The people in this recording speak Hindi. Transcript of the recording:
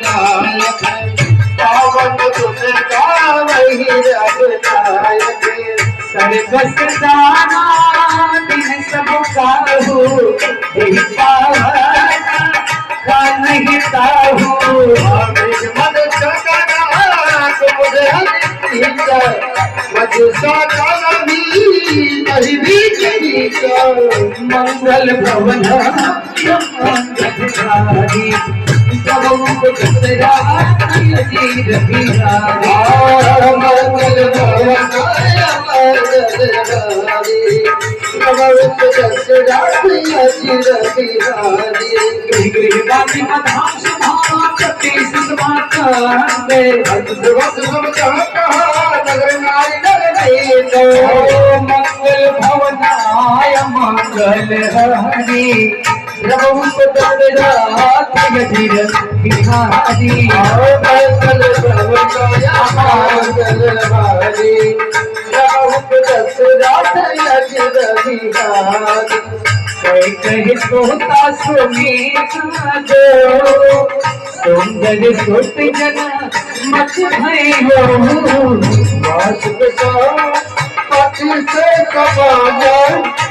दायक पावन तुझका वही रघुनायक सर्वस दाना दिन सबका हो यही पावन का नहीं ताहू मद सकना तुझे मंगल भवन मंगलधारी मंगल मंगल भवनाय मंगल हरि प्रभु बिहारी मंगल भवनाय मंगल हरि कही सोता सुमीत जो सुंदर सुत जन मत भई हो वास पति से कबाजा